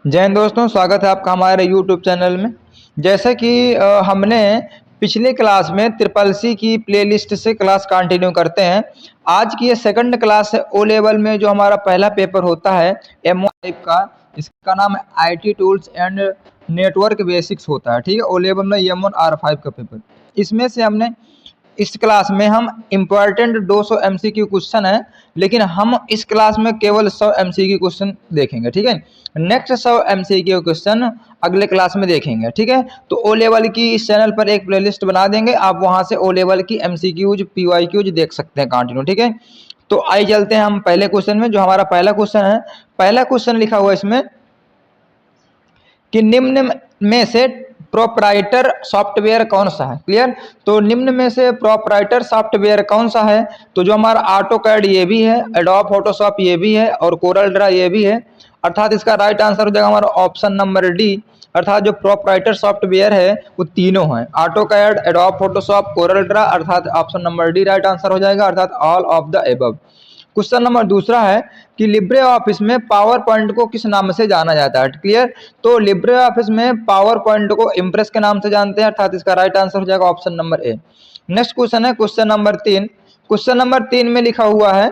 जय हिंद दोस्तों, स्वागत है आपका हमारे यूट्यूब चैनल में। जैसे कि हमने पिछले क्लास में ट्रिपल सी की प्लेलिस्ट से क्लास कंटिन्यू करते हैं। आज की ये सेकंड क्लास है ओ लेवल में, जो हमारा पहला पेपर होता है M1 का। इसका नाम है IT tools and network basics होता है। ठीक है, ओ लेवल में M1R5 का पेपर। इसमें से हमने इस क्लास में हम इम्पोर्टेंट 200 MCQ क्वेश्चन है, लेकिन हम इस क्लास में केवल 100 MCQ क्वेश्चन देखेंगे। ठीक है, नेक्स्ट 100 MCQ क्वेश्चन अगले क्लास में देखेंगे। ठीक है, तो ओ लेवल की इस चैनल पर एक प्लेलिस्ट बना देंगे, आप वहां से ओ लेवल की MCQज PYQज देख सकते हैं कंटिन्यू। ठीक है, तो आइए चलते हैं हम पहले क्वेश्चन में। जो हमारा पहला क्वेश्चन है, पहला क्वेश्चन लिखा हुआ है इसमें कि निम्न में से प्रोप्राइटर सॉफ्टवेयर कौन सा है। क्लियर, तो निम्न में से प्रोप्राइटर सॉफ्टवेयर कौन सा है? तो जो हमारा ऑटोकैड ये भी है, एडोब फोटोशॉप ये भी है, और कोरल ड्रा ये भी है। अर्थात इसका राइट आंसर हो जाएगा हमारा ऑप्शन नंबर डी। अर्थात जो प्रोप्राइटर सॉफ्टवेयर है वो तीनों हैं, AutoCAD, Adobe Photoshop, Corel Draw. अर्थात option number D right answer हो जाएगा, अर्थात all of the above. Question number दूसरा है कि लिब्रे ऑफिस में पावर पॉइंट को किस नाम से जाना जाता है। क्लियर, तो लिब्रे ऑफिस में पावर पॉइंट को इम्प्रेस के नाम से जानते हैं, अर्थात इसका राइट आंसर हो जाएगा ऑप्शन नंबर ए। नेक्स्ट क्वेश्चन है क्वेश्चन नंबर 3। क्वेश्चन नंबर 3 में लिखा हुआ है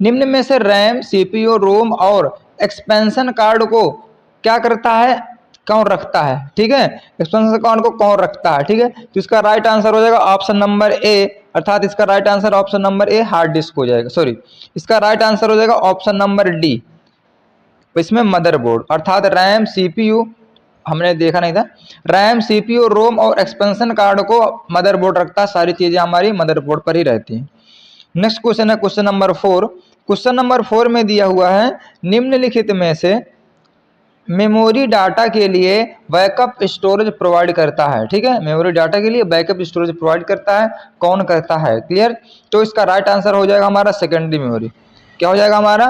निम्न में से रैम, सीपीयू, रोम और एक्सपेंशन कार्ड को क्या करता है, कौन रखता है। ठीक है, एक्सपेंशन कार्ड को कौन रखता है। ठीक है, तो इसका राइट आंसर हो जाएगा ऑप्शन नंबर ए। अर्थात इसका right answer option number a hard disk हो जाएगा। सॉरी, इसका राइट आंसर हो जाएगा ऑप्शन नंबर डी, इसमें मदरबोर्ड। अर्थात रैम, सीपीयू हमने देखा नहीं था, रैम, सीपीयू, रोम और एक्सपेंशन कार्ड को मदरबोर्ड रखता है। सारी चीजें हमारी मदरबोर्ड पर ही रहती हैं। नेक्स्ट क्वेश्चन है क्वेश्चन नंबर 4। क्वेश्चन नंबर 4 में दिया हुआ है निम्नलिखित में से मेमोरी डाटा के लिए बैकअप स्टोरेज प्रोवाइड करता है। ठीक है, मेमोरी डाटा के लिए बैकअप स्टोरेज प्रोवाइड करता है, कौन करता है। क्लियर, तो इसका राइट आंसर हो जाएगा हमारा सेकेंडरी मेमोरी। क्या हो जाएगा हमारा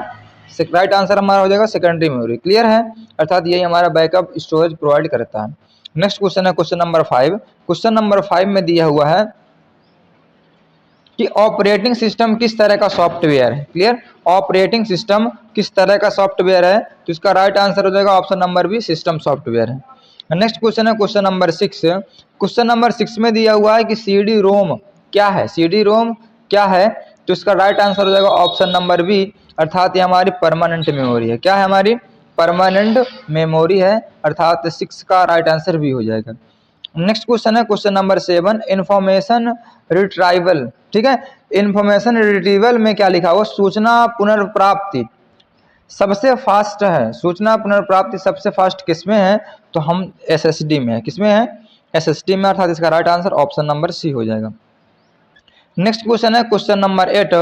राइट आंसर हमारा हो जाएगा सेकेंडरी मेमोरी। क्लियर है, अर्थात यही हमारा बैकअप स्टोरेज प्रोवाइड करता है। नेक्स्ट क्वेश्चन है क्वेश्चन नंबर 5। क्वेश्चन नंबर 5 में दिया हुआ है कि ऑपरेटिंग सिस्टम किस तरह का सॉफ्टवेयर है। क्लियर, ऑपरेटिंग सिस्टम किस तरह का सॉफ्टवेयर है, तो इसका राइट आंसर हो जाएगा option number B, system software है। नेक्स्ट क्वेश्चन है क्वेश्चन नंबर 6। क्वेश्चन नंबर 6 में दिया हुआ है कि सीडी रोम क्या है। सीडी रोम क्या है, तो इसका राइट आंसर हो जाएगा ऑप्शन नंबर बी, अर्थात ये हमारी परमानेंट मेमोरी है। क्या है, हमारी परमानेंट मेमोरी है, अर्थात 6 का राइट आंसर भी हो जाएगा। नेक्स्ट क्वेश्चन है क्वेश्चन नंबर 7, इंफॉर्मेशन रिट्राइवल। ठीक है, इंफॉर्मेशन रिट्रीवल में क्या लिखा हुआ, सूचना पुनर्प्राप्ति सबसे फास्ट है। सूचना पुनर्प्राप्ति सबसे फास्ट किसमें है, तो हम एसएसडी में है। किसमें है, एसएसडी में, अर्थात इसका right answer option number C हो जाएगा। नेक्स्ट क्वेश्चन है क्वेश्चन नंबर 8।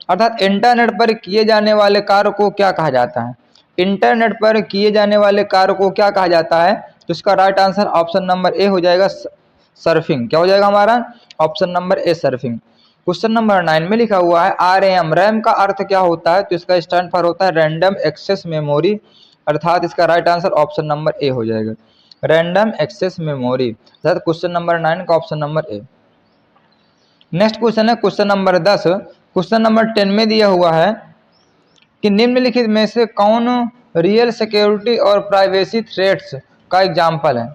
अर्थात इंटरनेट पर किए जाने वाले कार्य को क्या कहा जाता है। इंटरनेट पर किए जाने वाले कार्य को क्या कहा जाता है, तो इसका राइट आंसर ऑप्शन नंबर ए हो जाएगा, सर्फिंग। क्या हो जाएगा हमारा ऑप्शन नंबर ए, सर्फिंग। क्वेश्चन नंबर 9 में लिखा हुआ है आरएम, रैम का अर्थ क्या होता है, तो इसका स्टैंड फॉर होता है रैंडम एक्सेस मेमोरी, अर्थात इसका राइट आंसर ऑप्शन नंबर ए हो जाएगा, रैंडम एक्सेस मेमोरी। अर्थात क्वेश्चन नंबर 9 का ऑप्शन नंबर ए। नेक्स्ट क्वेश्चन है क्वेश्चन नंबर 10। क्वेश्चन नंबर 10 में दिया हुआ है कि निम्नलिखित में से कौन रियल सिक्योरिटी और प्राइवेसी थ्रेट्स का एग्जाम्पल है।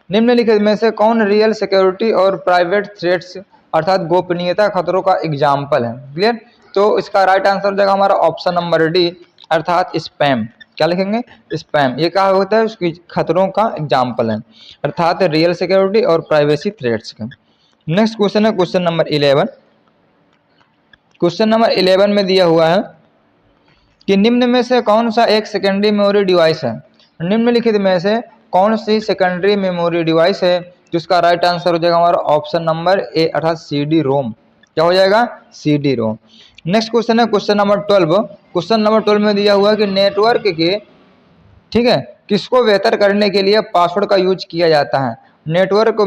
निम्नलिखित में से कौन रियल सिक्योरिटी और प्राइवेट थ्रेट्स अर्थात गोपनीयता खतरों का एग्जाम्पल है। क्लियर, तो इसका राइट आंसर हो जाएगा हमारा ऑप्शन नंबर डी, अर्थात स्पैम। क्या लिखेंगे, स्पैम। ये क्या होता है, उसकी खतरों का एग्जाम्पल है, अर्थात रियल सिक्योरिटी और प्राइवेसी थ्रेट्स का। नेक्स्ट क्वेश्चन है क्वेश्चन नंबर 11। क्वेश्चन नंबर 11 में दिया हुआ है कि निम्न में से कौन सा एक सेकेंडरी मेमोरी डिवाइस है। निम्नलिखित में से कौन सी सेकेंडरी मेमोरी डिवाइस है, जिसका राइट आंसर हो जाएगा हमारा ऑप्शन नंबर ए, अर्थात सीडी रोम। क्या हो जाएगा, सीडी रोम। नेक्स्ट क्वेश्चन है क्वेश्चन नंबर 12। क्वेश्चन नंबर 12 में दिया हुआ है कि नेटवर्क के, ठीक है, किसको बेहतर करने के लिए पासवर्ड का यूज किया जाता है। नेटवर्क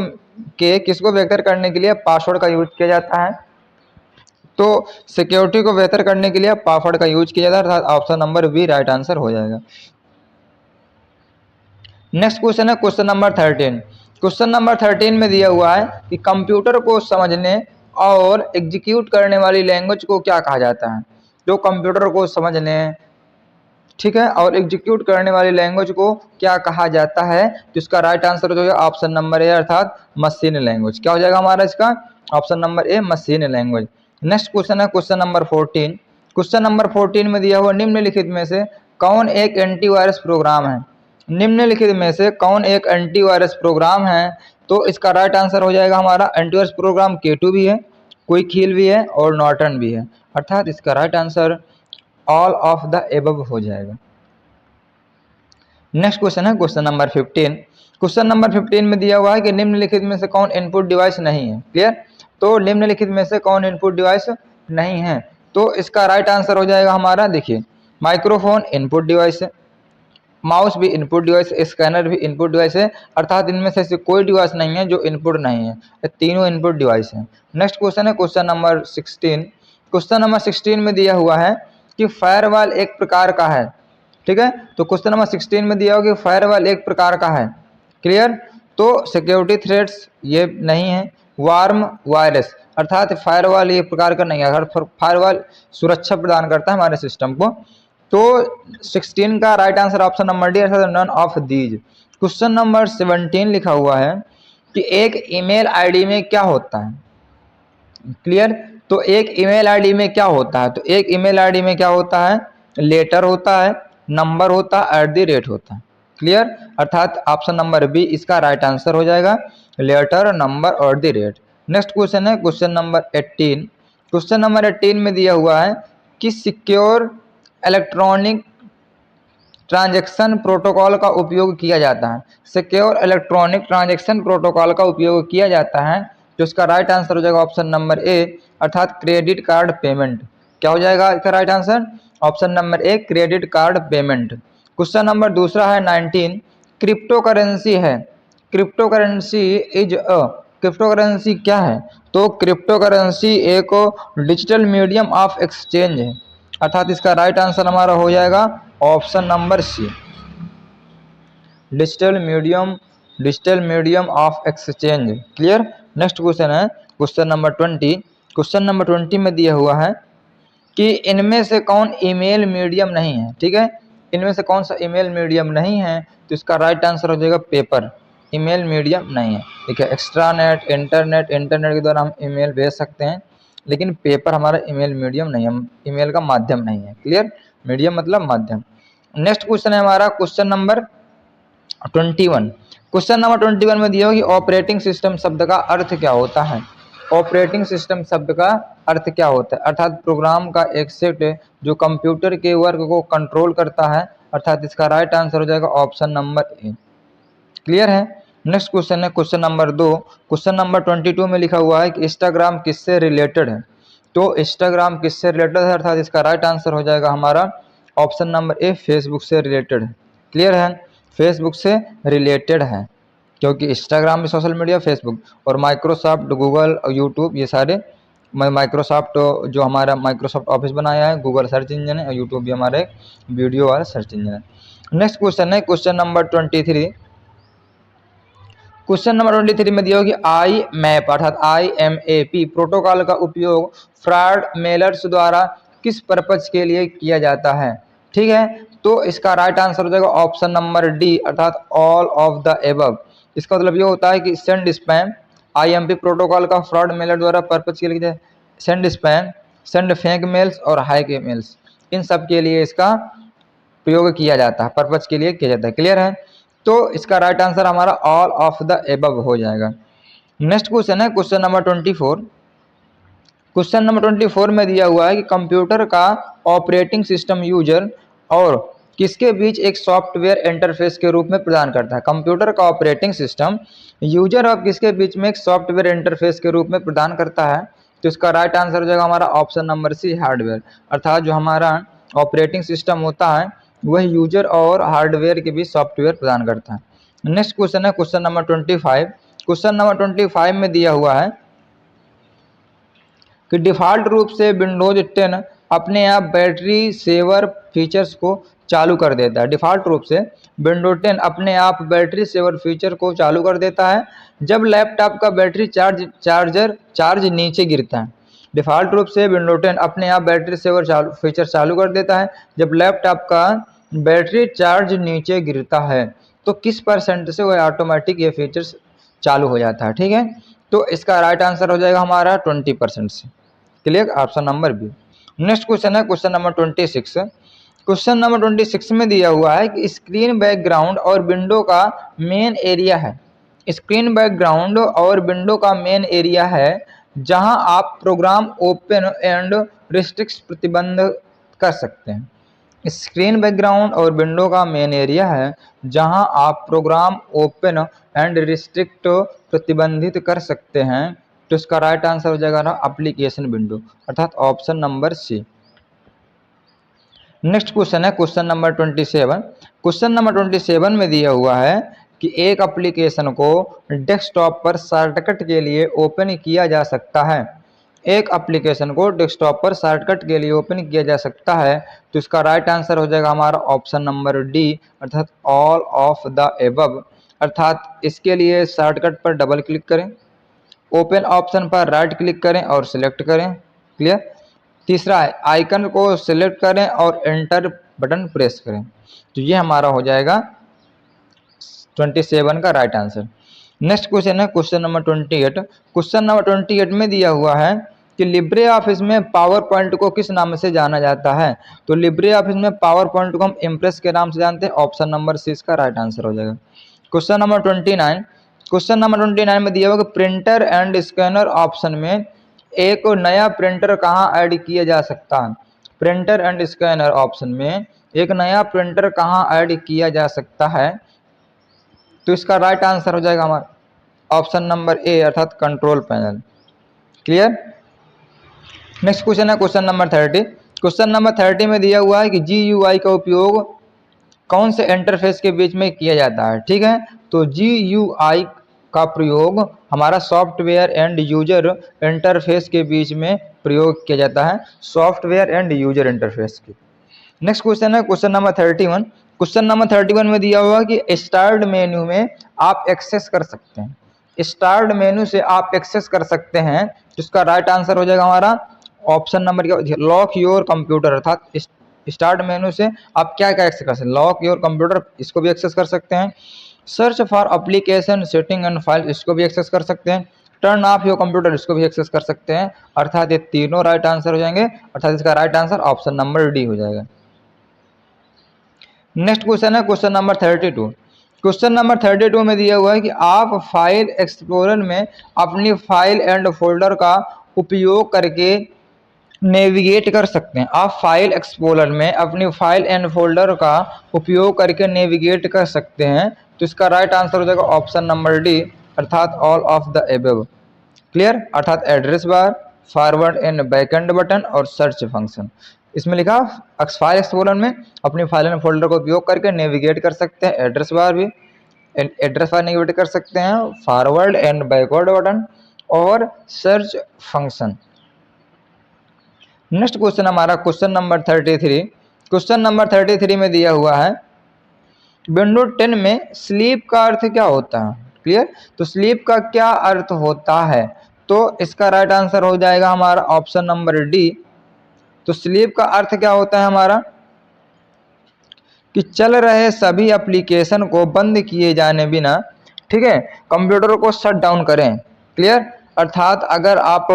के किसको बेहतर करने के लिए पासवर्ड का यूज किया जाता है, तो सिक्योरिटी को बेहतर करने के लिए पासवर्ड का यूज किया जाता है, अर्थात option number B right answer हो जाएगा। नेक्स्ट क्वेश्चन है क्वेश्चन नंबर 13। क्वेश्चन नंबर 13 में दिया हुआ है कि कंप्यूटर को समझने और एग्जीक्यूट करने वाली लैंग्वेज को क्या कहा जाता है। जो कंप्यूटर को समझने ठीक है, और एग्जीक्यूट करने वाली लैंग्वेज को क्या कहा जाता है? तो इसका राइट आंसर हो जाएगा ऑप्शन नंबर ए अर्थात मशीन लैंग्वेज। क्या हो जाएगा हमारा इसका? ऑप्शन नंबर ए मशीन लैंग्वेज। नेक्स्ट क्वेश्चन है क्वेश्चन नंबर 14। क्वेश्चन नंबर 14 में दिया हुआ निम्नलिखित में से कौन एक एंटीवायरस प्रोग्राम है? निम्नलिखित में से कौन एक एंटीवायरस प्रोग्राम है? तो इसका राइट आंसर हो जाएगा हमारा एंटीवायरस प्रोग्राम K2 भी है, क्विक हील भी है और नॉर्टन भी है, अर्थात इसका right answer all of the above हो जाएगा। नेक्स्ट क्वेश्चन है क्वेश्चन नंबर 15। क्वेश्चन नंबर 15 में दिया हुआ है कि निम्नलिखित में से कौन इनपुट डिवाइस नहीं है? क्लियर? तो निम्नलिखित में से कौन इनपुट डिवाइस नहीं है? तो इसका राइट आंसर हो जाएगा हमारा, देखिए, माइक्रोफोन इनपुट डिवाइस है, माउस भी इनपुट डिवाइस, स्कैनर भी इनपुट डिवाइस है, अर्थात इनमें से ऐसी कोई डिवाइस नहीं है जो इनपुट नहीं है, ये तीनों इनपुट डिवाइस हैं। नेक्स्ट क्वेश्चन है क्वेश्चन नंबर 16। क्वेश्चन नंबर 16 में दिया हुआ है कि फायरवॉल एक प्रकार का है, ठीक है, तो क्वेश्चन नंबर 16 में दिया हुआ कि फायरवॉल एक प्रकार का है। क्लियर? तो सिक्योरिटी थ्रेट्स ये नहीं है, वार्म वायरस अर्थात फायरवॉल ये प्रकार का नहीं है, अगर फायरवॉल सुरक्षा प्रदान करता है हमारे सिस्टम को। तो 16 का right answer option number D अर्थात none of these. Question number 17 लिखा हुआ है कि एक ईमेल आईडी में क्या होता है? क्लियर? तो एक ईमेल आईडी में क्या होता है? तो एक ईमेल आईडी में क्या होता है? लेटर होता है, नंबर होता है, @ होता है। क्लियर? अर्थात ऑप्शन नंबर बी इसका राइट आंसर हो जाएगा, लेटर, नंबर और @ नेक्स्ट क्वेश्चन है क्वेश्चन नंबर 18। क्वेश्चन नंबर 18 में दिया हुआ है कि सिक्योर इलेक्ट्रॉनिक ट्रांजैक्शन प्रोटोकॉल का उपयोग किया जाता है। सिक्योर इलेक्ट्रॉनिक ट्रांजैक्शन प्रोटोकॉल का उपयोग किया जाता है, तो इसका राइट आंसर हो जाएगा ऑप्शन नंबर ए अर्थात क्रेडिट कार्ड पेमेंट। क्या हो जाएगा इसका right answer? Option number A credit card payment. Question number दूसरा है 19। क्रिप्टो करेंसी है, crypto currency is a, crypto currency क्या है? तो क्रिप्टो करेंसी एक डिजिटल मीडियम ऑफ एक्सचेंज है, अर्थात इसका राइट आंसर हमारा हो जाएगा option number C, digital medium of exchange. Clear? Next question है क्वेश्चन नंबर 20। क्वेश्चन नंबर 20 में दिया हुआ है कि इनमें से कौन ईमेल मीडियम नहीं है? ठीक है, इनमें से कौन सा ईमेल मीडियम नहीं है? तो इसका राइट आंसर हो जाएगा पेपर, ईमेल मीडियम नहीं है। ठीक है, एक्स्ट्रानेट, इंटरनेट के द्वारा हम ईमेल भेज सकते हैं, लेकिन पेपर हमारा ईमेल मीडियम नहीं है, ईमेल का माध्यम नहीं है। क्लियर? मीडियम मतलब माध्यम। नेक्स्ट क्वेश्चन है हमारा क्वेश्चन नंबर 21। क्वेश्चन नंबर 21 में दिया हो कि ऑपरेटिंग सिस्टम शब्द का अर्थ क्या होता है? ऑपरेटिंग सिस्टम शब्द का अर्थ क्या होता है? अर्थात प्रोग्राम का एक सेट जो कंप्यूटर के वर्क को कंट्रोल करता है, अर्थात इसका राइट आंसर हो जाएगा ऑप्शन नंबर ए। क्लियर है? नेक्स्ट क्वेश्चन है क्वेश्चन नंबर 2। क्वेश्चन नंबर 22 में लिखा हुआ है कि इंस्टाग्राम किससे रिलेटेड है? तो इंस्टाग्राम किससे रिलेटेड है, अर्थात इसका राइट आंसर हो जाएगा हमारा ऑप्शन नंबर ए फेसबुक से रिलेटेड है। क्लियर है? फेसबुक से रिलेटेड है, क्योंकि इंस्टाग्राम भी सोशल मीडिया, फेसबुक और माइक्रोसॉफ्ट, गूगल और यूट्यूब ये सारे, माइक्रोसॉफ्ट जो हमारा माइक्रोसॉफ्ट ऑफिस बनाया है, गूगल सर्च इंजन है और यूट्यूब भी हमारे वीडियो वाला सर्च इंजन है। नेक्स्ट क्वेश्चन है क्वेश्चन नंबर 23। क्वेश्चन नंबर 23 में दिया हो कि IMAP अर्थात IMAP प्रोटोकॉल का उपयोग फ्रॉड मेलर्स द्वारा किस पर्पज के लिए किया जाता है? ठीक है, तो इसका राइट आंसर हो जाएगा ऑप्शन नंबर डी अर्थात ऑल ऑफ द एबव। इसका मतलब ये होता है कि सेंड स्पैम, IMAP प्रोटोकॉल का फ्रॉड मेलर द्वारा पर्पज के लिए send spam, send fake mails और हाइक मेल्स, इन सब के लिए इसका प्रयोग किया जाता है, पर्पज के लिए किया जाता है। क्लियर है? तो इसका राइट आंसर हमारा ऑल ऑफ द एबव हो जाएगा। नेक्स्ट क्वेश्चन है क्वेश्चन नंबर 24। क्वेश्चन नंबर 24 में दिया हुआ है कि कंप्यूटर का ऑपरेटिंग सिस्टम यूजर और किसके बीच एक सॉफ्टवेयर इंटरफेस के रूप में प्रदान करता है? कंप्यूटर का ऑपरेटिंग सिस्टम यूजर और किसके बीच में एक सॉफ्टवेयर इंटरफेस के रूप में प्रदान करता है? तो इसका राइट आंसर हो जाएगा हमारा ऑप्शन नंबर सी हार्डवेयर, अर्थात जो हमारा ऑपरेटिंग सिस्टम होता है वह यूजर और हार्डवेयर के बीच सॉफ्टवेयर प्रदान करता है। नेक्स्ट क्वेश्चन है क्वेश्चन नंबर 25। क्वेश्चन नंबर 25 में दिया हुआ है कि डिफ़ॉल्ट रूप से विंडोज 10 अपने आप बैटरी सेवर फीचर्स को चालू कर देता है। डिफ़ॉल्ट रूप से विंडोज 10 अपने आप बैटरी सेवर फीचर को चालू कर देता है जब लैपटॉप का बैटरी चार्ज नीचे गिरता है। डिफ़ॉल्ट रूप से विंडोज 10 अपने आप बैटरी सेवर फीचर चालू कर देता है जब लैपटॉप का बैटरी चार्ज नीचे गिरता है तो किस परसेंट से वह ऑटोमेटिक ये फीचर्स चालू हो जाता है। ठीक है, तो इसका राइट आंसर हो जाएगा हमारा 20% से। Clear, option number B. Next question है क्वेश्चन नंबर 26। क्वेश्चन नंबर 26 में दिया हुआ है कि स्क्रीन बैकग्राउंड और विंडो का मेन एरिया है। स्क्रीन बैकग्राउंड और विंडो का मेन एरिया है जहां आप प्रोग्राम ओपन एंड रिस्ट्रिक्ट प्रतिबंध कर सकते हैं। स्क्रीन बैकग्राउंड और विंडो का मेन एरिया है जहां आप प्रोग्राम ओपन एंड रिस्ट्रिक्ट प्रतिबंधित कर सकते हैं। तो इसका राइट आंसर हो जाएगा ना एप्लीकेशन विंडो, अर्थात option number C. Next question है क्वेश्चन नंबर 27। क्वेश्चन नंबर 27 में दिया हुआ है कि एक एप्लीकेशन को डेस्कटॉप पर शॉर्टकट के लिए ओपन किया जा सकता है। एक एप्लीकेशन को डेस्कटॉप पर शॉर्टकट के लिए ओपन किया जा सकता है। तो इसका राइट आंसर हो जाएगा हमारा ऑप्शन नंबर डी, अर्थात ऑल ऑफ द एबव। अर्थात इसके लिए शॉर्टकट पर डबल क्लिक करें, ओपन ऑप्शन पर राइट क्लिक करें और सिलेक्ट करें। क्लियर। तीसरा है आइकन को सिलेक्ट करें और एंटर बटन प्रेस करें। तो ये हमारा हो जाएगा 27 का राइट आंसर। नेक्स्ट क्वेश्चन है क्वेश्चन नंबर 28। क्वेश्चन नंबर 28 में दिया हुआ है कि लिब्रे ऑफिस में पावर पॉइंट को किस नाम से जाना जाता है। तो लिब्रे ऑफिस में पावर पॉइंट को हम इम्प्रेस के नाम से जानते हैं। ऑप्शन नंबर सी इसका राइट आंसर हो जाएगा। Question number 29। क्वेश्चन नंबर 29 में दिया हुआ कि प्रिंटर एंड स्कैनर ऑप्शन में एक नया प्रिंटर कहाँ ऐड किया जा सकता है। प्रिंटर एंड स्कैनर ऑप्शन में एक नया प्रिंटर कहाँ ऐड किया जा सकता है। तो इसका राइट आंसर हो जाएगा हमारा ऑप्शन नंबर ए, अर्थात control panel. Clear. Next question है क्वेश्चन नंबर 30। क्वेश्चन नंबर 30 में दिया हुआ है कि GUI का उपयोग कौन से इंटरफेस के बीच में किया जाता है। ठीक है, तो GUI का प्रयोग हमारा सॉफ्टवेयर एंड यूजर इंटरफेस के बीच में प्रयोग किया जाता है, सॉफ्टवेयर एंड यूजर इंटरफेस के। नेक्स्ट क्वेश्चन है क्वेश्चन नंबर 31। क्वेश्चन नंबर 31 में दिया हुआ कि स्टार्ट मेन्यू में आप एक्सेस कर सकते हैं। स्टार्ट मेन्यू से आप एक्सेस कर सकते हैं। तो इसका राइट आंसर हो जाएगा हमारा ऑप्शन नंबर क्या, लॉक योर कंप्यूटर। अर्थात स्टार्ट मेन्यू से आप क्या क्या एक्सेस कर सकते हैं, लॉक योर कंप्यूटर इसको भी एक्सेस कर सकते हैं। Search for application setting and file इसको भी एक्सेस कर सकते हैं। टर्न ऑफ योर कंप्यूटर इसको भी एक्सेस कर सकते हैं। अर्थात ये तीनों राइट आंसर हो जाएंगे, अर्थात इसका right answer option number D हो जाएगा। नेक्स्ट क्वेश्चन है क्वेश्चन नंबर 32। क्वेश्चन नंबर 32 में दिया हुआ है कि आप फाइल एक्सप्लोरर में अपनी फाइल एंड फोल्डर का उपयोग करके नेविगेट कर सकते हैं। आप फाइल एक्सप्लोरर में अपनी फाइल एंड फोल्डर का उपयोग करके नेविगेट कर सकते हैं। तो इसका राइट आंसर हो जाएगा ऑप्शन नंबर डी, अर्थात all of the above. Clear, अर्थात address bar, forward and backend button और सर्च फंक्शन। इसमें लिखा फाइल एक्सप्लोरर में अपनी फाइल एंड फोल्डर का उपयोग करके नेविगेट कर सकते हैं, एड्रेस बार भी एड्रेस बार नेविगेट कर सकते हैं, फॉरवर्ड एंड बैकवर्ड बटन और सर्च फंक्शन। नेक्स्ट क्वेश्चन हमारा क्वेश्चन नंबर 33। क्वेश्चन नंबर 33 में दिया हुआ है विंडो 10 में स्लीप का अर्थ क्या होता है। क्लियर, तो स्लीप का क्या अर्थ होता है। तो इसका राइट आंसर हो जाएगा हमारा ऑप्शन नंबर डी। तो स्लीप का अर्थ क्या होता है हमारा कि चल रहे सभी एप्लीकेशन को बंद किए जाने बिना, ठीक है, कंप्यूटर को शट डाउन करें। क्लियर, अर्थात अगर आप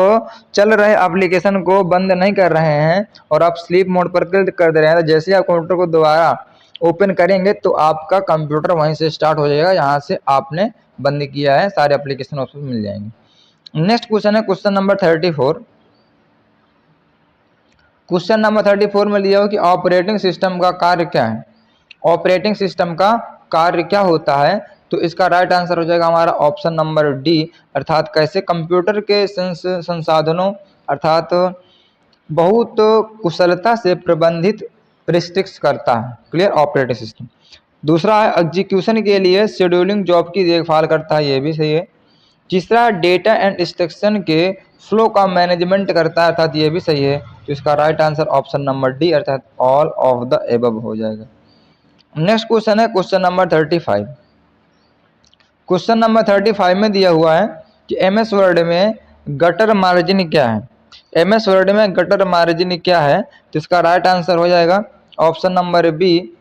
चल रहे एप्लीकेशन को बंद नहीं कर रहे हैं और आप स्लीप मोड पर क्लिक कर दे रहे हैं, तो जैसे ही आप कंप्यूटर को दोबारा ओपन करेंगे तो आपका कंप्यूटर वहीं से स्टार्ट हो जाएगा, यहाँ से आपने बंद किया है, सारे एप्लीकेशन ऑप्शन मिल जाएंगे। नेक्स्ट क्वेश्चन है क्वेश्चन नंबर 34। क्वेश्चन नंबर 34 में लिया हो कि ऑपरेटिंग सिस्टम का कार्य क्या है। ऑपरेटिंग सिस्टम का कार्य क्या होता है। तो इसका राइट आंसर हो जाएगा हमारा ऑप्शन नंबर डी, अर्थात कैसे कंप्यूटर के संसाधनों अर्थात बहुत कुशलता से प्रबंधित रिस्ट्रिक्ट करता है। Clear, operating system. दूसरा है एग्जीक्यूशन के लिए शेड्यूलिंग जॉब की देखभाल करता है, ये भी सही है। तीसरा डेटा एंड इंस्ट्रक्शन के फ्लो का मैनेजमेंट करता है, अर्थात ये भी सही है। तो इसका right answer option number D, अर्थात ऑल ऑफ द एबव हो जाएगा। नेक्स्ट क्वेश्चन है क्वेश्चन नंबर 35। क्वेश्चन नंबर 35 में दिया हुआ है कि एमएस वर्ड में गटर मार्जिन क्या है। एमएस वर्ड में गटर मार्जिन क्या है। तो इसका राइट आंसर हो जाएगा ऑप्शन नंबर बी,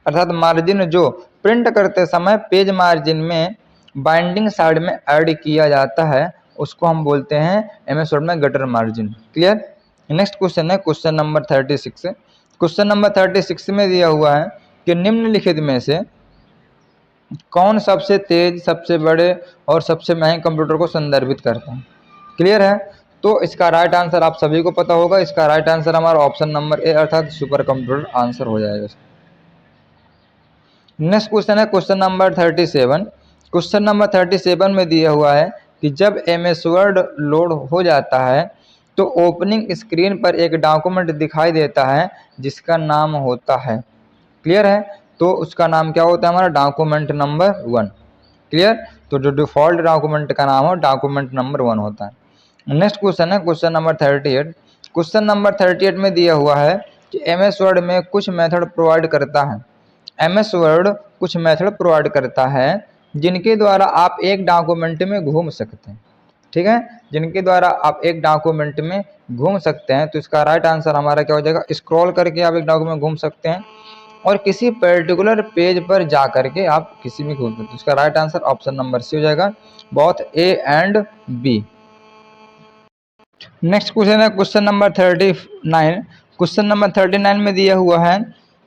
अर्थात मार्जिन जो प्रिंट करते समय पेज मार्जिन में बाइंडिंग साइड में ऐड किया जाता है उसको हम बोलते हैं एमएस वर्ड में gutter margin. Clear. Next question है क्वेश्चन नंबर 36। क्वेश्चन नंबर 36 में दिया हुआ है कि निम्नलिखित में से कौन सबसे तेज, सबसे बड़े और सबसे महंगे कंप्यूटर को संदर्भित करता है। क्लियर है। तो इसका राइट आंसर आप सभी को पता होगा। इसका राइट आंसर हमारा ऑप्शन नंबर ए अर्थात सुपर कंप्यूटर आंसर हो जाएगा। नेक्स्ट क्वेश्चन है क्वेश्चन नंबर 37। क्वेश्चन नंबर 37 में दिया हुआ है कि जब एमएस वर्ड लोड हो जाता है तो ओपनिंग स्क्रीन पर एक डॉक्यूमेंट दिखाई देता है जिसका नाम होता है। क्लियर है। तो उसका नाम क्या होता है हमारा डॉक्यूमेंट नंबर 1। क्लियर। तो जो डिफॉल्ट डॉक्यूमेंट का नाम हो डॉक्यूमेंट नंबर 1 होता है। नेक्स्ट क्वेश्चन है क्वेश्चन नंबर 38। क्वेश्चन नंबर 38 में दिया हुआ है कि एमएस वर्ड में कुछ मेथड प्रोवाइड करता है। एमएस वर्ड कुछ मेथड प्रोवाइड करता है जिनके द्वारा आप एक डॉक्यूमेंट में घूम सकते हैं। ठीक है। जिनके द्वारा आप एक डॉक्यूमेंट में घूम सकते हैं। तो इसका राइट आंसर हमारा क्या हो जाएगा, स्क्रॉल करके आप एक डॉक्यूमेंट में घूम सकते हैं और किसी पर्टिकुलर पेज पर जा करके आप किसी भी घूम सकते हैं। इसका right answer option number C हो जाएगा, both A and B. Next question है क्वेश्चन नंबर 39। क्वेश्चन नंबर 39 में दिया हुआ है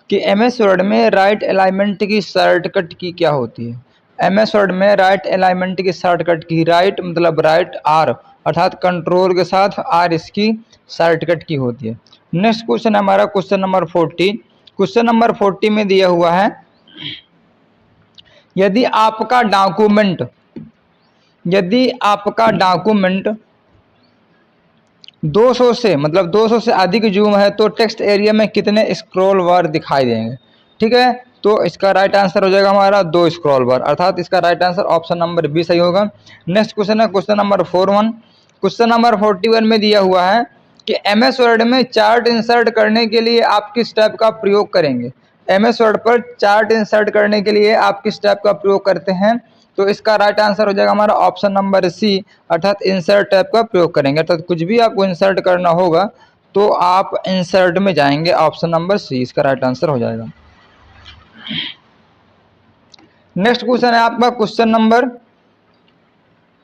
कि एमएस वर्ड में राइट अलाइनमेंट की शॉर्टकट की क्या होती है। एमएस वर्ड में राइट अलाइनमेंट की शॉर्टकट की, राइट मतलब राइट आर अर्थात कंट्रोल के साथ आर इसकी शॉर्टकट की होती है। नेक्स्ट क्वेश्चन हमारा क्वेश्चन नंबर 40। क्वेश्चन नंबर 40 में दिया हुआ है यदि आपका डॉक्यूमेंट 200 से मतलब 200 से अधिक जूम है तो टेक्स्ट एरिया में कितने स्क्रॉल बार दिखाई देंगे। ठीक है। तो इसका राइट आंसर हो जाएगा हमारा 2 स्क्रॉल बार अर्थात इसका right answer option number B सही होगा। नेक्स्ट क्वेश्चन है क्वेश्चन नंबर 41। क्वेश्चन नंबर 41 में दिया हुआ है कि एमएस वर्ड में चार्ट इंसर्ट करने के लिए आप किस टैब का प्रयोग करेंगे। एमएस वर्ड पर चार्ट इंसर्ट करने के लिए आप किस टैब का प्रयोग करते हैं। तो इसका राइट आंसर हो जाएगा हमारा ऑप्शन नंबर सी अर्थात इंसर्ट टैब का प्रयोग करेंगे। अर्थात कुछ भी आपको इंसर्ट करना होगा तो आप इंसर्ट में जाएंगे, ऑप्शन नंबर सी इसका राइट आंसर हो जाएगा। नेक्स्ट क्वेश्चन है आपका क्वेश्चन नंबर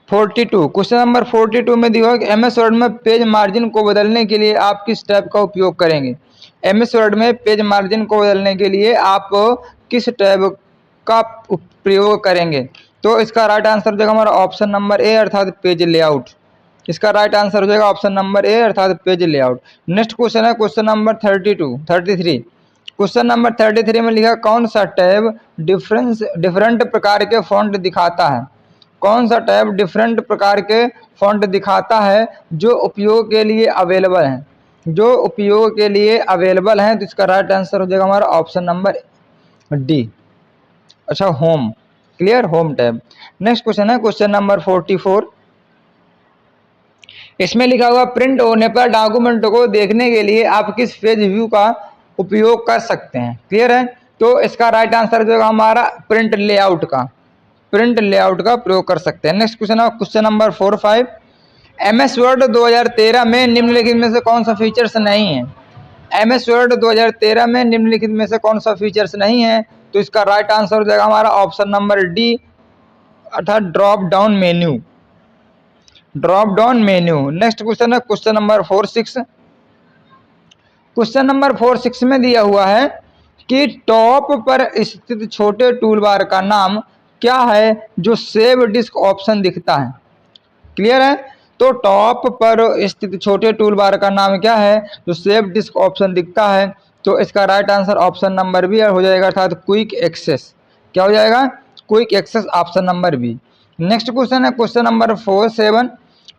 42। क्वेश्चन नंबर 42 में दिया है कि एमएस वर्ड में पेज मार्जिन को बदलने के लिए आप किस टैब का उपयोग करेंगे। एमएस वर्ड में पेज मार्जिन को बदलने के लिए आप किस टैब का प्रयोग करेंगे। तो इसका राइट आंसर हो जाएगा हमारा ऑप्शन नंबर ए अर्थात पेज लेआउट। इसका राइट आंसर हो जाएगा ऑप्शन नंबर ए अर्थात पेज लेआउट। नेक्स्ट क्वेश्चन है क्वेश्चन नंबर 33। क्वेश्चन नंबर 33 में लिखा कौन सा टैब डिफरेंट प्रकार के फॉन्ट दिखाता है। कौन सा टैब डिफरेंट प्रकार के फॉन्ट दिखाता है जो उपयोग के लिए अवेलेबल हैं, जो उपयोग के लिए अवेलेबल हैं। तो इसका राइट आंसर हो जाएगा हमारा ऑप्शन नंबर डी अच्छा home. Clear, home tab. Next question है क्वेश्चन नंबर 44। इसमें लिखा हुआ प्रिंट होने पर डॉक्यूमेंट को देखने के लिए आप किस पेज व्यू का उपयोग कर सकते हैं। क्लियर है। तो इसका राइट आंसर जो है हमारा प्रिंट लेआउट का प्रयोग कर सकते हैं। नेक्स्ट क्वेश्चन है क्वेश्चन नंबर 45। एमएस वर्ड 2013 में निम्नलिखित में से कौन सा फीचर्स नहीं है। एमएस वर्ड 2013 में निम्नलिखित में से कौन सा फीचर्स नहीं है। तो इसका राइट आंसर हो जाएगा हमारा ऑप्शन नंबर डी अर्थात drop down menu. Next question है क्वेश्चन नंबर 46। क्वेश्चन नंबर 46 में दिया हुआ है कि टॉप पर स्थित छोटे टूलबार का नाम क्या है जो सेव डिस्क ऑप्शन दिखता है। क्लियर है। तो टॉप पर स्थित छोटे टूलबार का नाम क्या है जो सेव डिस्क ऑप्शन दिखता है। तो इसका right answer option number B हो जाएगा अर्थात क्विक एक्सेस। क्या हो जाएगा, quick access, option number B. Next question है क्वेश्चन नंबर 47।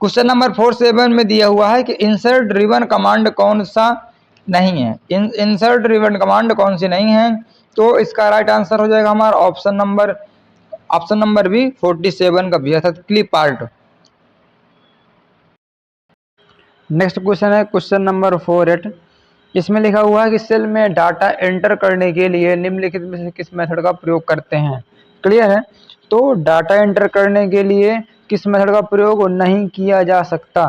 क्वेश्चन नंबर 47 में दिया हुआ है कि इंसर्ट रिबन कमांड कौन सा नहीं है। इंसर्ट रिबन कमांड कौन सी नहीं है। तो इसका राइट आंसर हो जाएगा हमारा ऑप्शन नंबर बी 47 का बी अर्थात क्लिप आर्ट। नेक्स्ट क्वेश्चन है क्वेश्चन नंबर 48। इसमें लिखा हुआ है कि सेल में डाटा एंटर करने के लिए निम्नलिखित में से किस मेथड का प्रयोग करते हैं। क्लियर है। तो डाटा एंटर करने के लिए किस मेथड का प्रयोग नहीं किया जा सकता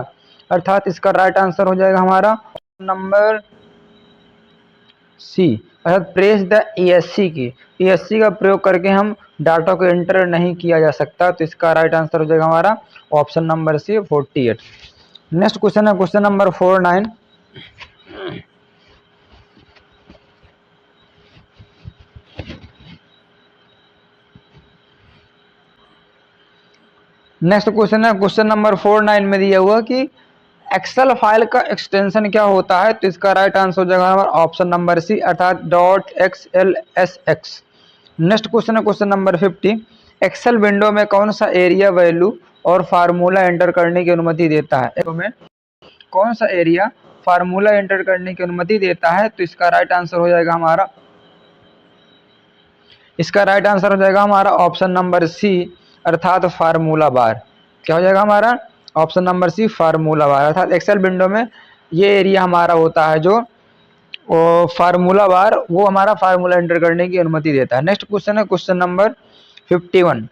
अर्थात इसका राइट आंसर हो जाएगा हमारा नंबर सी, अर्थात प्रेस द ESC की, ESC का प्रयोग करके हम डाटा को एंटर नहीं किया जा सकता। तो इसका राइट आंसर हो जाएगा हमारा option number C 48। Next question है क्वेश्चन नंबर 49। नेक्स्ट क्वेश्चन है क्वेश्चन नंबर 49 में दिया हुआ कि एक्सेल फाइल का एक्सटेंशन क्या होता है। तो इसका राइट आंसर हो जाएगा हमारा ऑप्शन नंबर सी, अर्थात .xlsx। नेक्स्ट क्वेश्चन है क्वेश्चन नंबर 50। एक्सेल विंडो में कौन सा एरिया वैल्यू और फार्मूला एंटर करने की अनुमति देता है। में कौन सा एरिया फार्मूला एंटर करने की अनुमति देता है। तो इसका राइट आंसर हो जाएगा हमारा ऑप्शन नंबर सी, अर्थात फार्मूला बार। क्या हो जाएगा हमारा option number C, formula bar. अर्थात एक्सेल विंडो में ये एरिया हमारा होता है जो फार्मूला बार, वो हमारा फार्मूला एंटर करने की अनुमति देता है। नेक्स्ट क्वेश्चन है क्वेश्चन नंबर 51।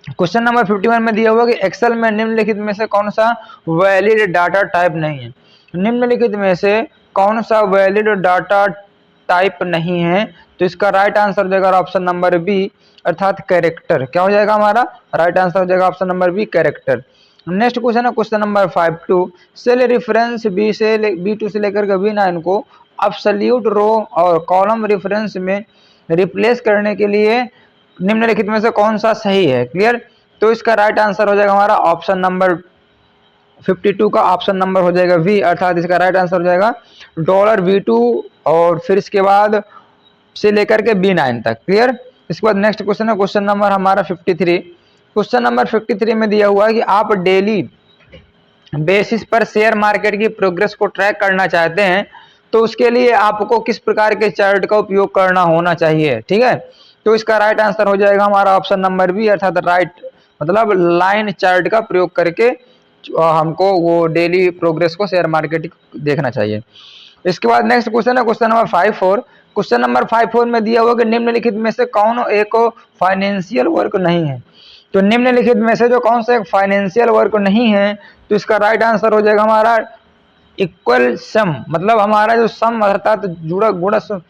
क्वेश्चन नंबर 51 में दिया हुआ कि एक्सेल में निम्नलिखित में से कौन सा वैलिड डाटा टाइप नहीं है। निम्नलिखित में से कौन सा वैलिड डाटा टाइप नहीं है। तो इसका राइट आंसर हो जाएगा ऑप्शन नंबर बी, अर्थात कैरेक्टर। क्या हो जाएगा हमारा राइट आंसर हो जाएगा option number B, character. Next question है question number 52। Cell reference B2 से लेकर के B9 को एब्सोल्यूट रो और कॉलम रेफरेंस में रिप्लेस करने के लिए निम्नलिखित में से कौन सा सही है। क्लियर। तो इसका राइट आंसर हो जाएगा हमारा ऑप्शन नंबर 52 का ऑप्शन नंबर हो जाएगा वी, अर्थात इसका राइट आंसर हो जाएगा $V2 और फिर इसके बाद से लेकर के B9 तक। क्लियर। इसके बाद नेक्स्ट क्वेश्चन है क्वेश्चन नंबर हमारा 53। क्वेश्चन नंबर 53 में दिया हुआ है कि आप डेली बेसिस पर शेयर मार्केट की प्रोग्रेस को ट्रैक करना चाहते हैं, तो उसके लिए आपको किस प्रकार के चार्ट का उपयोग करना होना चाहिए। ठीक है। तो इसका राइट आंसर हो जाएगा हमारा ऑप्शन नंबर बी, अर्थात राइट मतलब लाइन चार्ट का प्रयोग करके हमको वो डेली प्रोग्रेस को शेयर मार्केट देखना चाहिए। इसके बाद नेक्स्ट क्वेश्चन है क्वेश्चन नंबर 54। क्वेश्चन नंबर 54 में दिया हुआ कि निम्नलिखित में से कौन एक फाइनेंशियल वर्क नहीं है। तो निम्नलिखित में से जो कौन सा एक फाइनेंशियल वर्क नहीं है, तो इसका राइट आंसर हो जाएगा हमारा इक्वल सम, मतलब हमारा जो सम अर्थात जुड़ा गुणा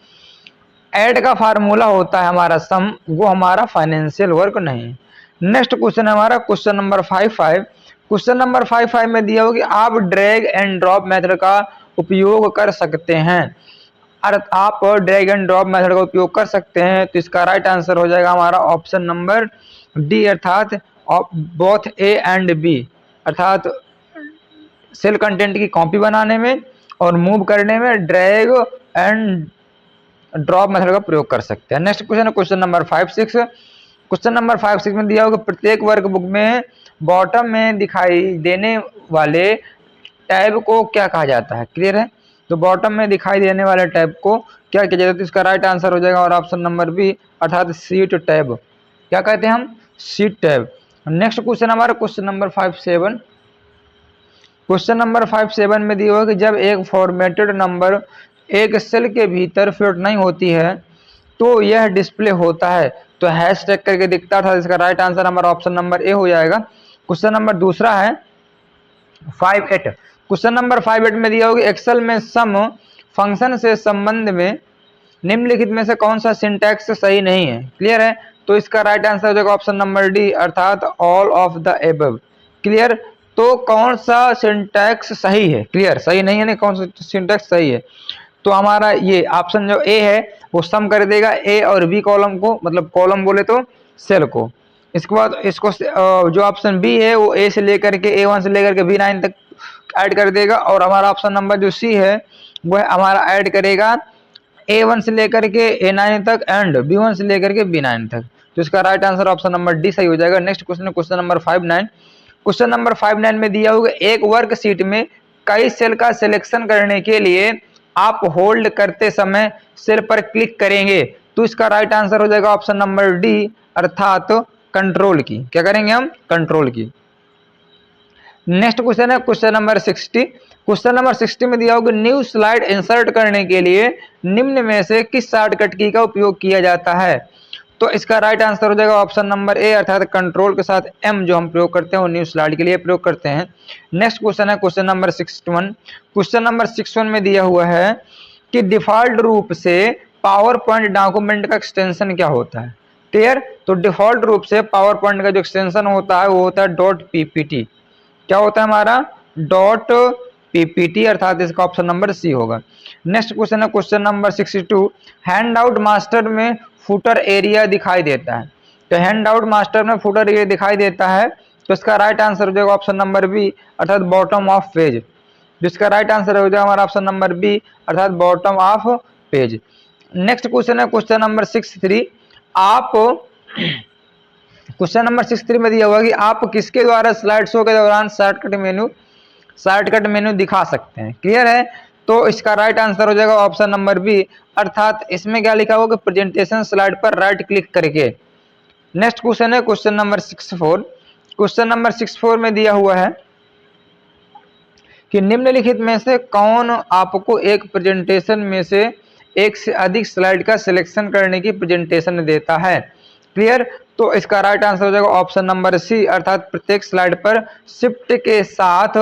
ऐड का फार्मूला होता है हमारा सम, वो हमारा फाइनेंशियल वर्क नहीं। नेक्स्ट क्वेश्चन है हमारा क्वेश्चन नंबर 55। क्वेश्चन नंबर 55 में दिया हो कि आप ड्रैग एंड ड्रॉप मेथड का उपयोग कर सकते हैं। आप ड्रैग एंड ड्रॉप मेथड का उपयोग कर सकते हैं। तो इसका राइट आंसर हो जाएगा हमारा ऑप्शन नंबर डी, अर्थात बोथ ए एंड बी, अर्थात सेल कंटेंट की कॉपी बनाने में और मूव करने में ड्रैग एंड ड्रॉप मेथड का प्रयोग कर सकते हैं। नेक्स्ट क्वेश्चन है क्वेश्चन नंबर 56। क्वेश्चन नंबर 56 में दिया होगा प्रत्येक वर्कबुक में बॉटम में दिखाई देने वाले टैब को क्या कहा जाता है। क्लियर है। तो बॉटम में दिखाई देने वाले टैब को क्या किया जाता है। तो इसका राइट आंसर हो जाएगा और ऑप्शन नंबर बी, अर्थात सीट टैब। क्या कहते हैं हम, सीट टैब। नेक्स्ट क्वेश्चन हमारा क्वेश्चन नंबर 57। क्वेश्चन नंबर 57 में दिया हुआ कि जब एक फॉर्मेटेड नंबर एक सेल के भीतर फिट नहीं होती है तो यह डिस्प्ले होता है। तो हैश टैग करके दिखता था। इसका राइट आंसर हमारा ऑप्शन नंबर ए हो जाएगा। क्वेश्चन नंबर दूसरा है 58। क्वेश्चन नंबर 58 में दिया होगा एक्सेल में सम फंक्शन से संबंध में निम्नलिखित में से कौन सा सिंटैक्स सही नहीं है। क्लियर है। तो इसका राइट आंसर हो जाएगा ऑप्शन नंबर डी, अर्थात all of the above. Clear. तो कौन सा सिंटैक्स सही है। क्लियर, सही नहीं है ना, कौन सा सिंटैक्स सही है। तो हमारा ये ऑप्शन जो ए है वो सम कर देगा ए और बी कॉलम को, मतलब कॉलम बोले तो सेल को। इसके बाद इसको जो ऑप्शन बी है वो ए से लेकर के A1 से लेकर के B9 तक ऐड कर देगा, और हमारा ऑप्शन नंबर जो सी है वो हमारा ऐड करेगा A1 से लेकर के A9 तक एंड B1 से लेकर के B9 तक। तो इसका right answer option number D सही हो जाएगा। नेक्स्ट क्वेश्चन है क्वेश्चन नंबर 59। क्वेश्चन नंबर 59 में दिया होगा एक वर्कशीट में कई सेल का सिलेक्शन करने के लिए आप होल्ड करते समय सेल पर क्लिक करेंगे। तो इसका राइट आंसर हो जाएगा ऑप्शन नंबर डी, अर्थात कंट्रोल की। क्या करेंगे हम, कंट्रोल की। नेक्स्ट क्वेश्चन है क्वेश्चन नंबर 60। क्वेश्चन नंबर 60 में दिया होगा न्यू स्लाइड इंसर्ट करने के लिए निम्न में से किस शॉर्टकट की का उपयोग किया जाता है। तो इसका राइट आंसर हो जाएगा ऑप्शन नंबर ए, अर्थात कंट्रोल के साथ एम जो हम प्रयोग करते हैं वो न्यू स्लाइड के लिए प्रयोग करते हैं। नेक्स्ट क्वेश्चन है क्वेश्चन नंबर 61। क्वेश्चन नंबर 61 में दिया हुआ है कि डिफ़ॉल्ट रूप से पावर पॉइंट डॉक्यूमेंट का एक्सटेंशन क्या होता है। क्लियर। तो डिफ़ॉल्ट रूप से पावर पॉइंट का जो एक्सटेंशन होता है वो होता है डॉट पीपीटी। क्या होता है हमारा? डॉट पीपीटी, अर्थात इसका ऑप्शन नंबर सी होगा। नेक्स्ट क्वेश्चन है question number 62। Hand out master में फुटर एरिया दिखाई देता है। तो हैंड आउट मास्टर में फुटर एरिया दिखाई देता है, तो इसका राइट आंसर हो जाएगा ऑप्शन नंबर बी, अर्थात बॉटम ऑफ पेज। जिसका राइट आंसर हो जाएगा हमारा ऑप्शन नंबर बी, अर्थात bottom of page. Next question है क्वेश्चन नंबर 63। आप क्वेश्चन नंबर 63 में दिया हुआ कि आप किसके द्वारा स्लाइड शो के दौरान शॉर्टकट मेनू दिखा सकते हैं। क्लियर है। तो इसका राइट आंसर हो जाएगा ऑप्शन नंबर बी, अर्थात इसमें क्या लिखा होगा कि प्रेजेंटेशन स्लाइड पर राइट क्लिक करके। नेक्स्ट क्वेश्चन है क्वेश्चन नंबर 64। क्वेश्चन नंबर 64 में दिया हुआ है कि निम्नलिखित में से कौन आपको एक प्रेजेंटेशन में से एक से अधिक स्लाइड का सिलेक्शन करने की प्रेजेंटेशन देता है। क्लियर। तो इसका राइट आंसर हो जाएगा ऑप्शन नंबर सी, अर्थात प्रत्येक स्लाइड पर शिफ्ट के साथ